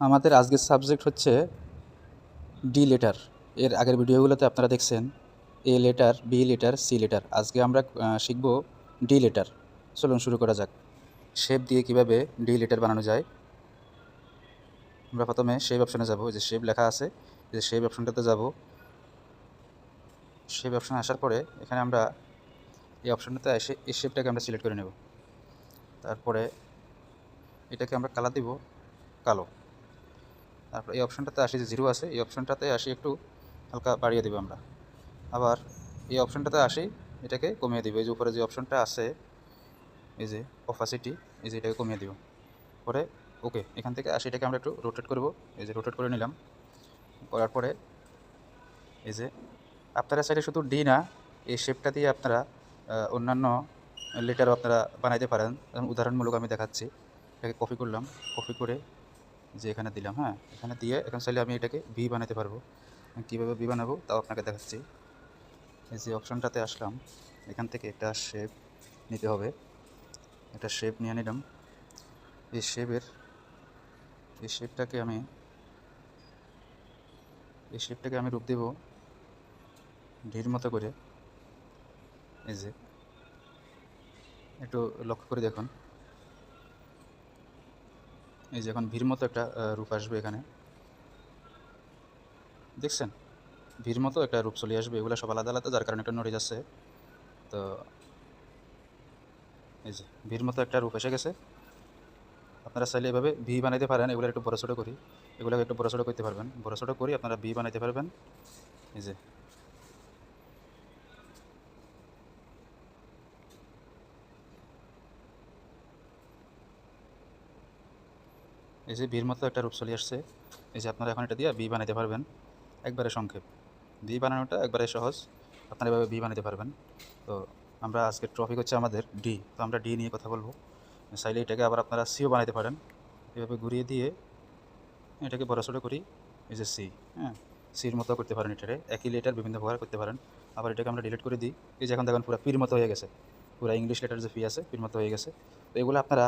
আমাদের আজকের সাবজেক্ট হচ্ছে ডি লেটার। এর আগের ভিডিওগুলোতে আপনারা দেখছেন A letter, B letter, C letter. আজকে আমরা শিখব ডি লেটার। চলুন শুরু করা যাক। শেপ দিয়ে কিভাবে ডি লেটার বানানো যায়। আমরা প্রথমে শেপ অপশনে যাব। যে শেপ লেখা আছে, যে শেপ অপশনটাতে যাব। শেপ অপশনে আসার পরে এখানে আমরা এই অপশনটাতে এসে এই শেপটাকে আমরা সিলেক্ট করে নেব। তারপরে এটাকে আমরা কালার দিব কালো। তারপর এই অপশনটাতে আসি, যে জিরো আছে এই অপশনটাতে আসি একটু হালকা বাড়িয়ে দেবো আমরা। আবার এই অপশনটাতে আসি, এটাকে কমিয়ে দিব। এই যে উপরে যে অপশনটা আছে, এই যে অপাসিটি, এই যে এটাকে কমিয়ে দিব। পরে ওকে, এখান থেকে আসি এটাকে আমরা একটু রোটেট করব। এই যে রোটেট করে নিলাম। করার পরে এই যে আপনারা চাইলে শুধু ডি না, এই শেপটা দিয়ে আপনারা অন্যান্য লেটারও আপনারা বানাইতে পারেন। উদাহরণমূলক আমি দেখাচ্ছি। এটাকে কপি করলাম, কপি করে যে এখানে দিলাম। হ্যাঁ, এখানে দিয়ে এখন চাইলে আমি এটাকে ভি বানাতে পারবো। কীভাবে ভি বানাবো তাও আপনাকে দেখাচ্ছি। এই যে অপশনটাতে আসলাম, এখান থেকে একটা শেপ নিতে হবে। একটা শেপ নিয়ে নিলাম। এই শেপটাকে আমি রূপ দেব ঢির মতো করে। এই যে একটু লক্ষ্য করে দেখুন, এই যে এখন ভির মতো একটা রূপ আসবে এখানে, দেখছেন? ভির মতো একটা রূপ চলে আসবে। এগুলো সব আলাদা আলাদা, যার কারণে একটা নড়ে যাচ্ছে। তো এই যে ভির মতো একটা রূপ এসে গেছে। আপনারা চাইলে এভাবে ভি বানাইতে পারেন। এগুলো একটু বড় ছোটো করি, এগুলোকে একটু বড় ছোটো করতে পারবেন। বড় ছোটো করি আপনারা ভি বানাইতে পারবেন। এই যে ভির মতো একটা রূপ চলে আসছে। এই যে আপনারা এখন এটা দিয়ে ভি বানাইতে পারবেন। একবারে সংক্ষেপ, ভি বানানোটা একবারে সহজ। আপনারা এভাবে ভি বানাতে পারবেন। তো আমরা আজকের টপিক হচ্ছে আমাদের ডি। তো আমরা ডি নিয়ে কথা বলবো। চাইলে এটাকে আবার আপনারা সিও বানাইতে পারেন। এভাবে ঘুরিয়ে দিয়ে এটাকে বড় ছোটো করি। এই যে সি, হ্যাঁ, সির মতো করতে পারেন। এটারে একই লেটার বিভিন্ন প্রকার করতে পারেন। আবার এটাকে আমরা ডিলিট করে দিই। এই যে এখন দেখুন পুরো পির মতো হয়ে গেছে। পুরো ইংলিশ লেটার যে ফি আছে পির মতো হয়ে গেছে। তো এগুলো আপনারা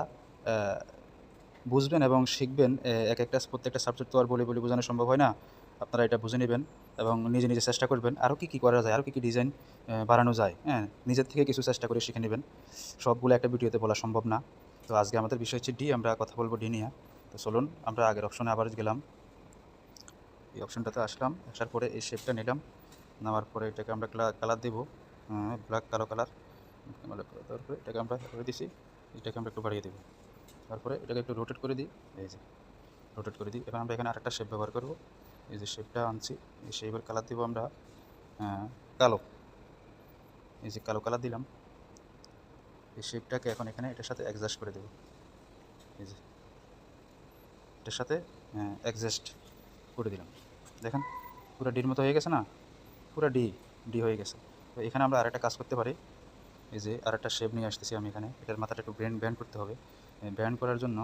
বুঝবেন এবং শিখবেন। এক একটা প্রত্যেকটা সাবজেক্ট তো আর বলে বলে বোঝানো সম্ভব হয় না। আপনারা এটা বুঝে নেবেন এবং নিজে নিজে চেষ্টা করবেন আরও কী কী করা যায়, আরও কী কী ডিজাইন বাড়ানো যায়। হ্যাঁ, নিজের থেকে কিছু চেষ্টা করে শিখে নেবেন। সবগুলো একটা ভিডিওতে বলা সম্ভব না। তো আজকে আমাদের বিষয় হচ্ছে ডি, আমরা কথা বলবো ডি নিয়ে। তো চলুন আমরা আগের অপশনে আবার গেলাম। এই অপশনটাতে আসলাম, আসার পরে এই শেপটা নিলাম। নেওয়ার পরে এটাকে আমরা কালার দেবো, ব্ল্যাক কালো কালার। তারপরে এটাকে আমরা করে দিছি, এটাকে আমরা একটু বাড়িয়ে দেবো। তারপরে এটাকে একটু রোটেট করে দিই। এই যে রোটেট করে দিই। এখন আমরা এখানে আরেকটা শেপ ব্যবহার করব। এই যে শেপটা আনছি, এই শেপের কালার দেবো আমরা কালো। এই যে কালো কালার দিলাম। এই শেপটাকে এখন এখানে এটার সাথে অ্যাডজাস্ট করে দেবো। এই যে এটার সাথে অ্যাডজাস্ট করে দিলাম। দেখেন পুরো ডির মতো হয়ে গেছে না? পুরো ডি হয়ে গেছে। তো এখানে আমরা আরেকটা কাজ করতে পারি। এই যে আরেকটা শেপ নিয়ে আসতেছি আমি এখানে। এটার মাথাটা একটু ব্যান্ড করতে হবে। ব্যান্ড করার জন্য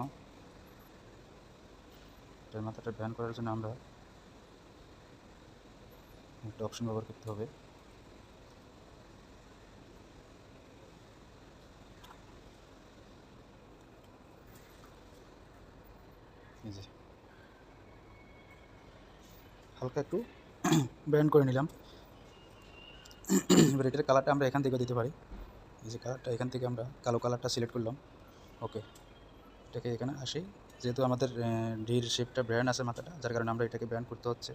আমরা একটা অপশন ব্যবহার করতে হবে। এই যে হালকা একটু ব্যান্ড করে নিলাম। এবার এটার কালারটা আমরা এখান থেকে দিতে পারি। এই যে কালারটা এখান থেকে আমরা কালো কালারটা সিলেক্ট করলাম। ওকে, এটাকে এখানে আসি। যেহেতু আমাদের ডির শেপটা ব্র্যান্ড আছে মাথাটা, যার কারণে আমরা এটাকে ব্র্যান্ড করতে হচ্ছে।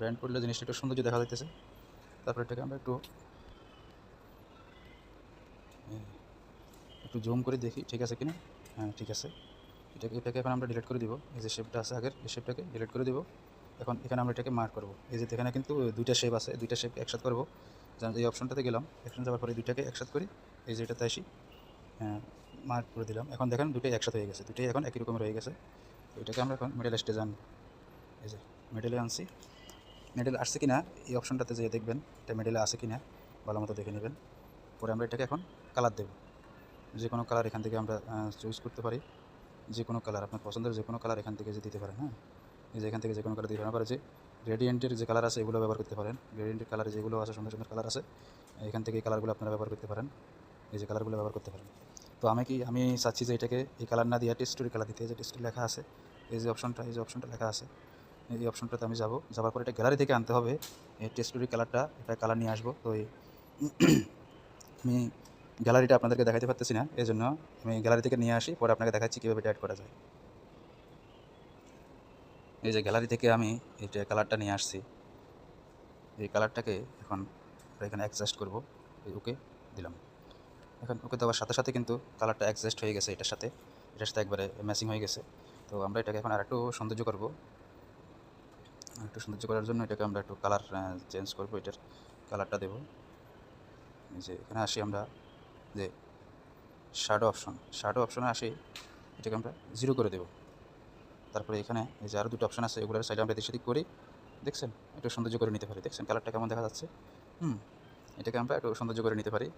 ব্র্যান্ড করলে জিনিসটা একটু সৌন্দর্য দেখা যাইতেছে। তারপর এটাকে আমরা একটু জুম করে দেখি ঠিক আছে কিনা। হ্যাঁ, ঠিক আছে। এটাকে এখন আমরা ডিলিট করে দিব। এই যে শেপটা আছে আগের, এই শেপটাকে ডিলিট করে দিব। এখন এখানে আমরা এটাকে মার্ক করব। এই যে এখানে কিন্তু দুইটা শেপ আছে, দুইটা শেপ একসাথে করব। যেমন এই অপশনটাতে গেলাম, অপশন যাওয়ার পরে দুইটাকে একসাথে করি। এই যে এটাতে আসি, মার্ক করে দিলাম। এখন দেখেন দুটোই একসাথে হয়ে গেছে, দুটোই এখন একই রকম রয়ে গেছে। তো এটাকে আমরা এখন মিডল স্টেজ আনি। এই যে মিডলে আনছি। মিডল আসছে কিনা এই অপশনটাতে যেয়ে দেখবেন এটা মিডলে আসে কিনা, ভালো মতো দেখে নেবেন। পরে আমরা এটাকে এখন কালার দেব। যে কোনো কালার এখান থেকে আমরা চুজ করতে পারি। যে কোনো কালার আপনার পছন্দের যে কোনো কালার এখান থেকে যে দিতে পারেন। হ্যাঁ, এই যে এখান থেকে যে কোনো কালার দিতে পারেন। আবার যে গ্রেডিয়েন্টের যে কালার আছে এগুলো ব্যবহার করতে পারেন। গ্রেডিয়েন্টের কালার যেগুলো আছে সুন্দর সুন্দর কালার আছে, এখান থেকে এই কালারগুলো আপনারা ব্যবহার করতে পারেন। এই যে কালারগুলো ব্যবহার করতে পারেন। তো আমি চাচ্ছি যে এটাকে এই কালার না দিয়ে টেক্সচারি কালার দিতে। এই যে টেক্সচারি লেখা আছে, এই যে অপশনটা লেখা আছে, এই অপশনটাতে আমি যাওয়ার পর এটা গ্যালারি থেকে আনতে হবে। এই টেক্সচারি কালারটা, এটা কালার নিয়ে আসবো। তো আমি গ্যালারিটা আপনাদেরকে দেখাতে পারতেছি না, এই জন্য আমি গ্যালারি থেকে নিয়ে আসি, পরে আপনাকে দেখাচ্ছি কীভাবে এটা অ্যাড করা যায়। এই যে গ্যালারি থেকে আমি এটা কালারটা নিয়ে আসছি, এই কালারটাকে এখন এখানে অ্যাডজাস্ট করব। এই ওকে দিলাম। এখন ওকে দেওয়ার সাথে সাথে কিন্তু কালারটা অ্যাডজাস্ট হয়ে গেছে, এটার সাথে একবারে ম্যাচিং হয়ে গেছে। তো আমরা এটাকে এখন আরেকটু সৌন্দর্য করব। একটু সৌন্দর্য করার জন্য এটাকে আমরা একটু কালার চেঞ্জ করব, এটার কালারটা দেব। এই যে এখানে আসি আমরা, যে শ্যাডো অপশনে আসি, এটাকে আমরা 0 করে দেব। তারপরে এখানে এই যে আরও দুটো অপশন আছে, এগুলোর সাইডে আমরা এদিক সেদিক করি, দেখছেন একটু সৌন্দর্য করে নিতে পারি। দেখছেন কালারটা কেমন দেখা যাচ্ছে? এটাকে আমরা একটু সৌন্দর্য করে নিতে পারি।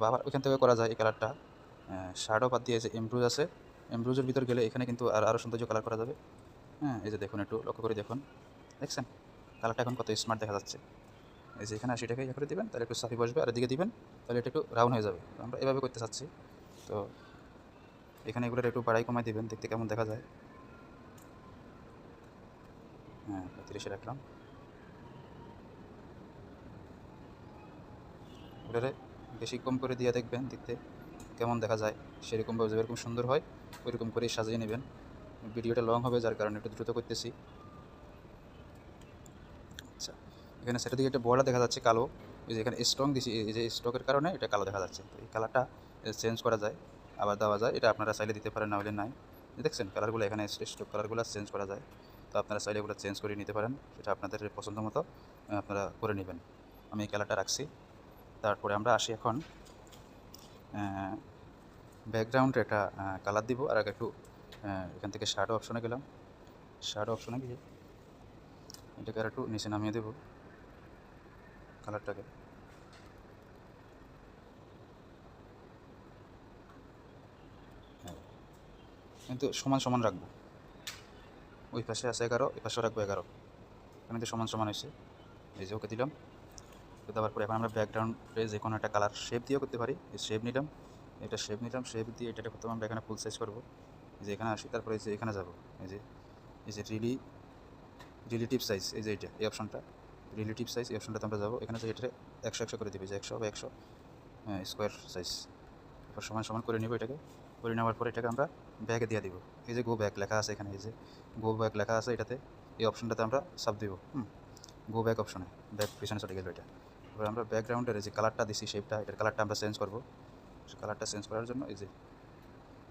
বা আবার ওইখান থেকে করা যায় এই কালারটা শ্যাডো বাদ দিয়ে যে এমব্রুজ আছে, এমব্রুজের ভিতর গেলে এখানে কিন্তু আরও সৌন্দর্য কালার করা যাবে। এই যে দেখুন, একটু লক্ষ্য করে দেখুন, দেখছেন কালারটা এখন কত স্মার্ট দেখা যাচ্ছে। এই যে এখানে সেটাকে ইয়ে করে দেবেন, তাহলে একটু সাফি বসবে, আর এদিকে দিবেন তাহলে এটা একটু রাউন্ড হয়ে যাবে। তো আমরা এভাবে করতে চাচ্ছি। তো এখানে এগুলোর একটু বাড়াই কমাই দিবেন, দেখতে কেমন দেখা যায়। 35-এ রাখলাম। এগুলোরে বেশি কম করে দিয়ে দেখবেন দেখতে কেমন দেখা যায়, সেরকমভাবে যেরকম সুন্দর হয় ওইরকম করেই সাজিয়ে নেবেন। ভিডিওটা লং হবে, যার কারণে একটু দ্রুত করতেছি। আচ্ছা, এখানে সেটা দিকে একটা বর্ডার দেখা যাচ্ছে কালো, এই যে এখানে স্ট্রং দিছি, এই যে স্টকের কারণে এটা কালো দেখা যাচ্ছে। তো এই কালারটা চেঞ্জ করা যায়, আবার দেওয়া যায়, এটা আপনারা চাইলে দিতে পারেন, না হলে নাই। দেখছেন কালারগুলো এখানে স্টক কালারগুলো চেঞ্জ করা যায়। তো আপনারা চাইলে এগুলো চেঞ্জ করে নিতে পারেন, সেটা আপনাদের পছন্দ মতো আপনারা করে নেবেন। আমি এই কালারটা রাখছি। তারপরে আমরা আসি এখন ব্যাকগ্রাউন্ডে একটা কালার দিব, আর একটু এখান থেকে শ্যাডো অপশনে গেলাম। শ্যাডো অপশনে গিয়ে এটাকে আর একটু নিচে নামিয়ে দেব কালারটাকে। কিন্তু সমান সমান রাখবো, ওই পাশে আছে 11, এই পাশেও রাখবো 11, এখানে তো সমান সমান হয়েছে। এই যে ওকে দিলাম। তো দেওয়ার পরে এখন আমরা ব্যাকগ্রাউন্ডে যে কোনো একটা কালার শেপ দিয়েও করতে পারি। এই শেপ নিলাম, শেপ দিয়ে এটা প্রথমে আমরা এখানে ফুল সাইজ করবো। এই যে এখানে আসি, তারপরে এই যে এখানে যাবো, এই যে রিলেটিভ সাইজ, এই যে এই অপশনটা রিলেটিভ সাইজ, এই অপশনটাতে আমরা যাবো। এখানে যে এটা 100 করে দিবে, যে 100 বা 100 স্কোয়ার সাইজ, এবার সমান সমান করে নেবো। এটাকে করে নেওয়ার পরে এটাকে আমরা ব্যাগে দিয়ে দিব। এই যে গো ব্যাক লেখা আছে এখানে, এই যে গো ব্যাক লেখা আছে, এটাতে এই অপশনটাতে আমরা সাব দিব। গো ব্যাক অপশনে ব্যাক পিছনে চলে গেল এটা। এবার আমরা ব্যাকগ্রাউন্ডের যে কালারটা দিছি, শেপটা, এটার কালারটা আমরা চেঞ্জ করবো। কালারটা চেঞ্জ করার জন্য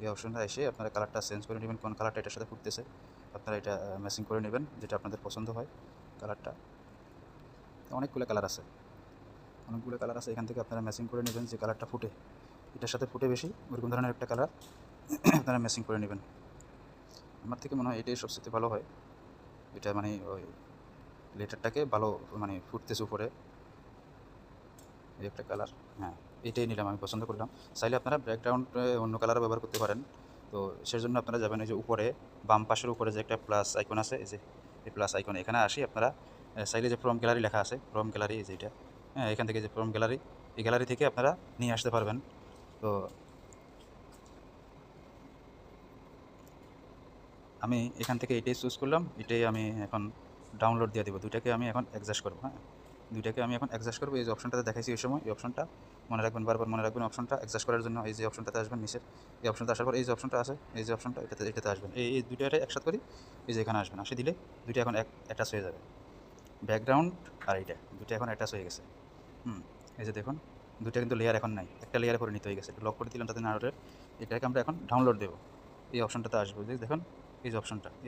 এই অপশনটা এসে আপনারা কালারটা চেঞ্জ করে নেবেন, কোন কালারটা এটার সাথে ফুটতেছে আপনারা এটা ম্যাচিং করে নেবেন, যেটা আপনাদের পছন্দ হয়। কালারটা অনেকগুলো কালার আছে, এখান থেকে আপনারা ম্যাচিং করে নেবেন যে কালারটা ফুটে, এটার সাথে ফুটে বেশি ওরকম ধরনের একটা কালার আপনারা ম্যাচিং করে নেবেন। আমার থেকে মনে হয় এটাই সবচেয়ে ভালো হয়, এটা মানে ওই লেটারটাকে ভালো মানে ফুটতেছে উপরে, এই একটা কালার। এটাই নিলাম, আমি পছন্দ করলাম। চাইলে আপনারা ব্যাকগ্রাউন্ড অন্য কালারও ব্যবহার করতে পারেন। তো সেজন্য আপনারা যাবেন এই যে উপরে বাম পাশের উপরে যে একটা প্লাস আইকন আছে, এই যে এই প্লাস আইকন, এখানে আসি আপনারা চাইলে যে ফ্রম গ্যালারি লেখা আছে, ফ্রম গ্যালারি, এই যে এটা, এখান থেকে যে ফ্রম গ্যালারি, এই গ্যালারি থেকে আপনারা নিয়ে আসতে পারবেন। তো আমি এখান থেকে এটাই চুজ করলাম, এটাই আমি এখন ডাউনলোড দিয়ে দেবো। দুইটাকে আমি এখন অ্যাডজাস্ট করবো। এই যে অপশনটাতে দেখাইছি ওই সময়, এই অপশনটা মনে রাখবেন, বারবার মনে রাখবেন। অপশনটা অ্যাডজাস্ট করার জন্য এই যে অপশনটাতে আসবেন নিচের, এই অপশনটা আসার পর এই যে অপশনটা আছে, এই যে অপশনটা, এটাতে আসবেন। এই দুইটারে একসাথে করি, এই যে এখানে আসবেন, আসে দিলে দুইটা এখন অ্যাটাচ হয়ে যাবে। ব্যাকগ্রাউন্ড আর এইটা দুইটা এখন অ্যাটাচ হয়ে গেছে। এই যে দেখুন, দুইটা কিন্তু লেয়ার এখন নাই, একটা লেয়ারে পরিণত হয়ে গেছে। একটু লক করে দিলাম তাতে না ওঠে। এটাকে আমরা এখন ডাউনলোড দেবো, এই অপশনটাতে আসবো। দেখুন এই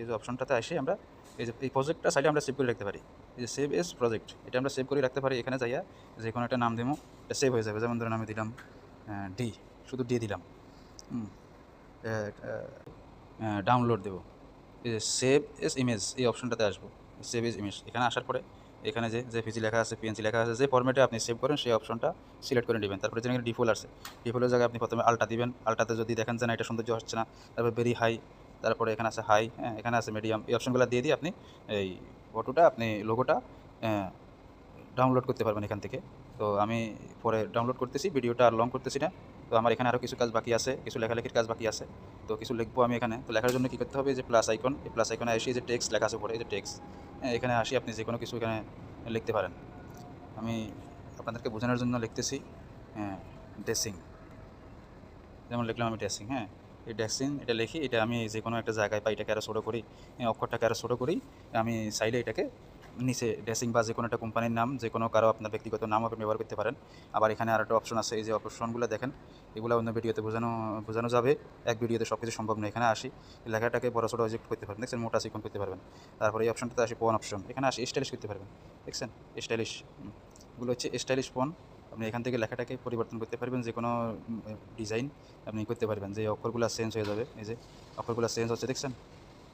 যে অপশনটাতে আসে আমরা এই প্রজেক্টটা সাইডে আমরা সেভ করে রাখতে পারি। এই যে সেভ এস প্রজেক্ট, এটা আমরা সেভ করে রাখতে পারি। এখানে যাইয়া যে কোনো একটা নাম দেবো, এটা সেভ হয়ে যাবে। যেমন ধরুন আমি দিলাম ডি, শুধু ডি দিলাম। ডাউনলোড দেবো, এই যে সেভ এস ইমেজ, এই অপশনটাতে আসবো, সেভ এস ইমেজ। এখানে আসার পরে এখানে যে পিজি লেখা আছে, পিএনজি লেখা আছে, যে ফরম্যাটে আপনি সেভ করেন সেই অপশনটা সিলেক্ট করে নেবেন। তারপরে যেখানে ডিফল্ট আছে, ডিফল্টের জায়গায় আপনি প্রথমে আলটা দিবেন। আলটাতে যদি দেখেন যে না এটা সৌন্দর্য হচ্ছে না, তারপরে ভেরি হাই, তারপরে এখানে আছে হাই, এখানে আছে মিডিয়াম, এই অপশনগুলো দিয়ে আপনি এই ফটোটা, আপনি লোগোটা ডাউনলোড করতে পারবেন এখান থেকে। তো আমি পরে ডাউনলোড করতেছি, ভিডিওটা আর লং করতেছি না, তো আমার এখানে আরও কিছু কাজ বাকি আছে, কিছু লেখালেখির কাজ বাকি আছে। তো কিছু লিখবো আমি এখানে। তো লেখার জন্য কী করতে হবে, যে প্লাস আইকন, এই প্লাস আইকনে আসি, যে টেক্সট লেখা আছে উপরে, এই যে টেক্সট, হ্যাঁ, এখানে আসি, আপনি যে কোনো কিছু এখানে লিখতে পারেন। আমি আপনাদেরকে বোঝানোর জন্য লিখতেছি, হ্যাঁ, ড্রেসিং, যেমন লিখলাম আমি ড্রেসিং, হ্যাঁ, এই ড্রেসিং এটা লিখি, এটা আমি যে কোনো একটা জায়গায় পাই, এটাকে আরও ছোটো করি, অক্ষরটাকে আরও ছোটো করি। আমি চাইলে এটাকে নিচে ড্রেসিং বা যে কোনো একটা কোম্পানির নাম, যে কোনো কারো আপনার ব্যক্তিগত নাম আপনি ব্যবহার করতে পারেন। আবার এখানে আরেকটা অপশন আছে, এই যে অপশনগুলো দেখেন, এগুলো অন্য ভিডিওতে বোঝানো যাবে, এক ভিডিওতে সব কিছু সম্ভব নয়। এখানে আসি, লেখাটাকে বড় ছোটো অবজেক্ট করতে পারবেন, দেখছেন, মোটা চিকন করতে পারবেন। তারপরে এই অপশনটাতে আসি, ফোন অপশন, এখানে আসি স্টাইলিশ করতে পারবেন, দেখছেন, স্টাইলিশ, এগুলো হচ্ছে স্টাইলিশ ফোন। আপনি এখান থেকে লেখাটাকে পরিবর্তন করতে পারবেন, যে কোনো ডিজাইন আপনি করতে পারবেন, যে অক্ষরগুলো চেঞ্জ হয়ে যাবে, এই যে অক্ষরগুলো চেঞ্জ হচ্ছে, দেখছেন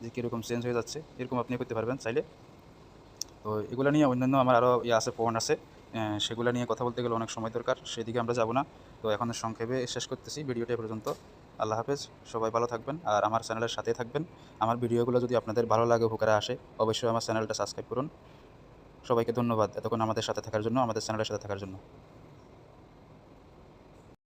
যে কীরকম চেঞ্জ হয়ে যাচ্ছে, এরকম আপনি করতে পারবেন চাইলে। তো এগুলো নিয়ে অন্যান্য আমার আরও আছে, পয়েন্ট আছে, সেগুলো নিয়ে কথা বলতে গেলে অনেক সময় দরকার, সেদিকে আমরা যাব না। তো এখন সংক্ষেপে শেষ করতেছি ভিডিওটা এ পর্যন্ত। আল্লাহ হাফেজ, সবাই ভালো থাকবেন আর আমার চ্যানেলের সাথেই থাকবেন। আমার ভিডিওগুলো যদি আপনাদের ভালো লাগে, উপকারে আসে, অবশ্যই আমার চ্যানেলটা সাবস্ক্রাইব করুন। সবাইকে ধন্যবাদ এতক্ষণ আমাদের সাথে থাকার জন্য, আমাদের চ্যানেলের সাথে থাকার জন্য।